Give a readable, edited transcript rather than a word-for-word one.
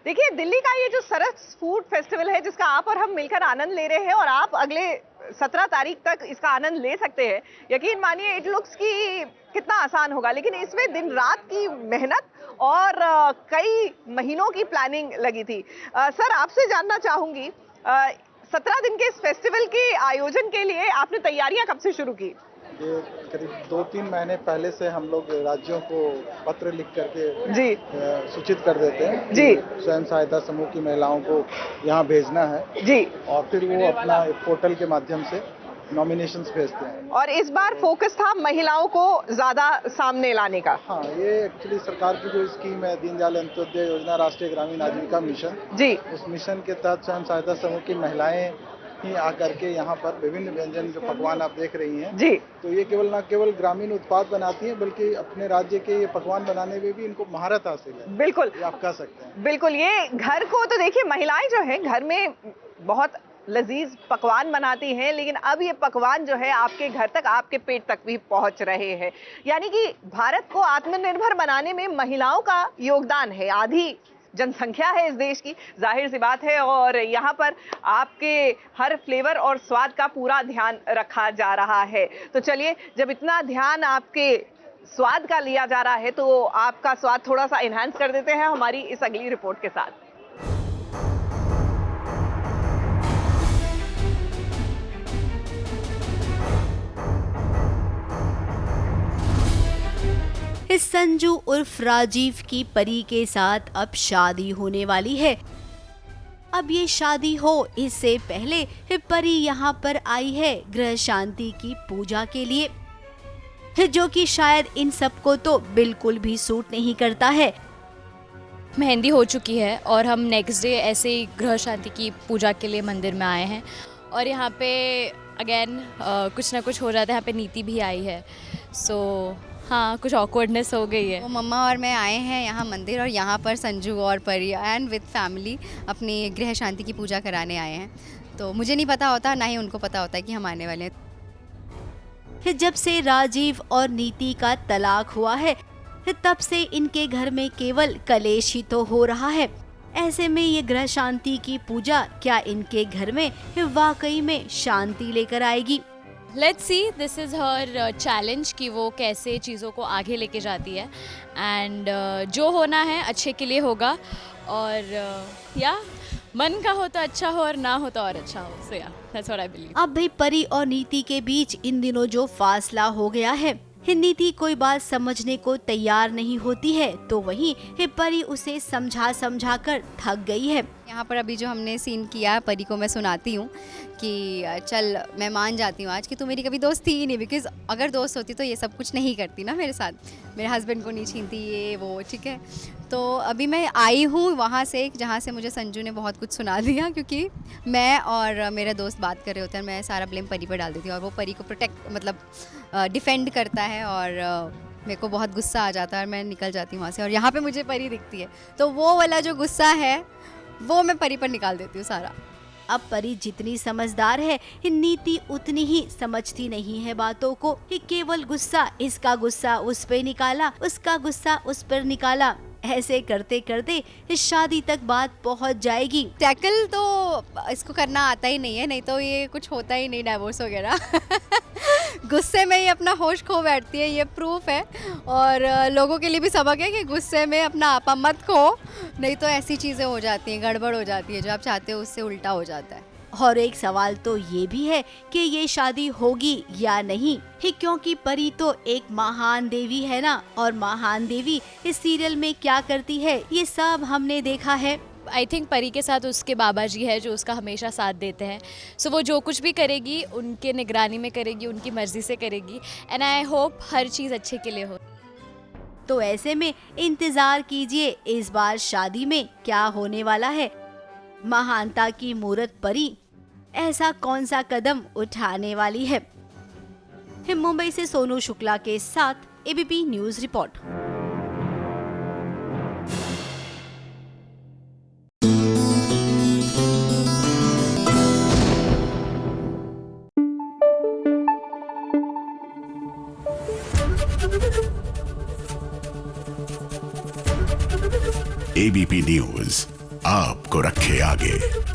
देखिए, दिल्ली का ये जो सरस फूड फेस्टिवल है जिसका आप और हम मिलकर आनंद ले रहे हैं और आप अगले 17 तारीख तक इसका आनंद ले सकते हैं। यकीन मानिए इट लुक्स की कितना आसान होगा, लेकिन इसमें दिन रात की मेहनत और कई महीनों की प्लानिंग लगी थी। सर, आपसे जानना चाहूंगी, 17 दिन के इस फेस्टिवल के आयोजन के लिए आपने तैयारियां कब से शुरू की? ये करीब 2-3 महीने पहले से हम लोग राज्यों को पत्र लिख करके जी सूचित कर देते हैं जी कि स्वयं सहायता समूह की महिलाओं को यहाँ भेजना है जी, और फिर वो अपना एक पोर्टल के माध्यम से नॉमिनेशंस भेजते हैं। और इस बार फोकस था महिलाओं को ज्यादा सामने लाने का। हाँ, ये एक्चुअली सरकार की जो स्कीम है दीनदयाल अंत्योदय योजना, राष्ट्रीय ग्रामीण आजीविका मिशन जी, उस मिशन के तहत स्वयं सहायता समूह की महिलाएं ही आकर के यहाँ पर विभिन्न व्यंजन जो पकवान आप देख रही हैं जी, तो ये न केवल ग्रामीण उत्पाद बनाती हैं बल्कि अपने राज्य के ये पकवान बनाने में भी इनको महारत हासिल है। बिल्कुल, ये आप कह सकते हैं। बिल्कुल। ये घर को तो देखिए, महिलाएं जो हैं घर में बहुत लजीज पकवान बनाती हैं, लेकिन अब ये पकवान जो है आपके घर तक, आपके पेट तक भी पहुंच रहे हैं। यानी कि भारत को आत्मनिर्भर बनाने में महिलाओं का योगदान है। आधी जनसंख्या है इस देश की, जाहिर सी बात है, और यहाँ पर आपके हर फ्लेवर और स्वाद का पूरा ध्यान रखा जा रहा है। तो चलिए, जब इतना ध्यान आपके स्वाद का लिया जा रहा है तो आपका स्वाद थोड़ा सा एनहांस कर देते हैं हमारी इस अगली रिपोर्ट के साथ। इस संजू उर्फ राजीव की परी के साथ अब शादी होने वाली है। अब ये शादी हो इससे पहले परी यहाँ पर आई है गृह शांति की पूजा के लिए, जो कि शायद इन सबको तो बिल्कुल भी सूट नहीं करता है। मेहंदी हो चुकी है और हम नेक्स्ट डे ऐसे ही गृह शांति की पूजा के लिए मंदिर में आए हैं और यहाँ पे अगेन कुछ ना कुछ हो जाता है। यहाँ पे नीति भी आई है, सो हाँ, कुछ ऑकवर्डनेस हो गई है। वो मम्मा और मैं आए हैं यहाँ मंदिर और यहाँ पर संजू और परी एंड विद फैमिली अपनी गृह शांति की पूजा कराने आए हैं। तो मुझे नहीं पता होता, ना ही उनको पता होता है कि हम आने वाले हैं। जब से राजीव और नीति का तलाक हुआ है तब से इनके घर में केवल कलेश ही तो हो रहा है। ऐसे में ये गृह शांति की पूजा क्या इनके घर में वाकई में शांति लेकर आएगी? Let's see, this is her challenge कि वो कैसे चीज़ों को आगे लेके जाती है एंड जो होना है अच्छे के लिए होगा और या मन का हो तो अच्छा हो और ना हो तो और अच्छा हो। सो या दैट्स व्हाट आई बिलीव। अब भी परी और नीति के बीच इन दिनों जो फासला हो गया है, नीति कोई बात समझने को तैयार नहीं होती है तो वहीं परी उसे समझा कर थक गई है। यहाँ पर अभी जो हमने सीन किया, परी को मैं सुनाती हूँ कि चल मैं मान जाती हूँ आज कि तू मेरी कभी दोस्त थी ही नहीं, बिकॉज अगर दोस्त होती तो ये सब कुछ नहीं करती ना मेरे साथ, मेरे हस्बैंड को नहीं छीनती ये वो, ठीक है। तो अभी मैं आई हूँ वहाँ से जहाँ से मुझे संजू ने बहुत कुछ सुना दिया, क्योंकि मैं और मेरे दोस्त बात कर रहे होते हैं, मैं सारा ब्लेम परी पर डाल देती हूँ और वो परी को प्रोटेक्ट मतलब डिफेंड करता है और मेरे को बहुत गुस्सा आ जाता है और मैं निकल जाती हूँ वहाँ से और यहाँ पे मुझे परी दिखती है तो वो वाला जो गुस्सा है वो मैं परी पर निकाल देती हूँ सारा। अब परी जितनी समझदार है, नीति उतनी ही समझती नहीं है बातों को। केवल गुस्सा, इसका गुस्सा उस पे निकाला, उसका गुस्सा उस पर निकाला, ऐसे करते करते इस शादी तक बात पहुंच जाएगी। टैकल तो इसको करना आता ही नहीं है, नहीं तो ये कुछ होता ही नहीं डाइवोर्स वगैरह गुस्से में ही अपना होश खो बैठती है, ये प्रूफ है। और लोगों के लिए भी सबक है कि गुस्से में अपना आपा मत खो, नहीं तो ऐसी चीज़ें हो जाती हैं, गड़बड़ हो जाती है, जो आप चाहते हो उससे उल्टा हो जाता है। और एक सवाल तो ये भी है कि ये शादी होगी या नहीं, क्योंकि परी तो एक महान देवी है ना, और महान देवी इस सीरियल में क्या करती है ये सब हमने देखा है। आई थिंक परी के साथ उसके बाबा जी है जो उसका हमेशा साथ देते हैं, सो वो जो कुछ भी करेगी उनके निगरानी में करेगी, उनकी मर्जी से करेगी एंड आई होप हर चीज़ अच्छे के लिए हो। तो ऐसे में इंतजार कीजिए इस बार शादी में क्या होने वाला है। महानता की मूरत परी ऐसा कौन सा कदम उठाने वाली है? मुंबई से सोनू शुक्ला के साथ ABP news report. ABP news आपको रखे आगे।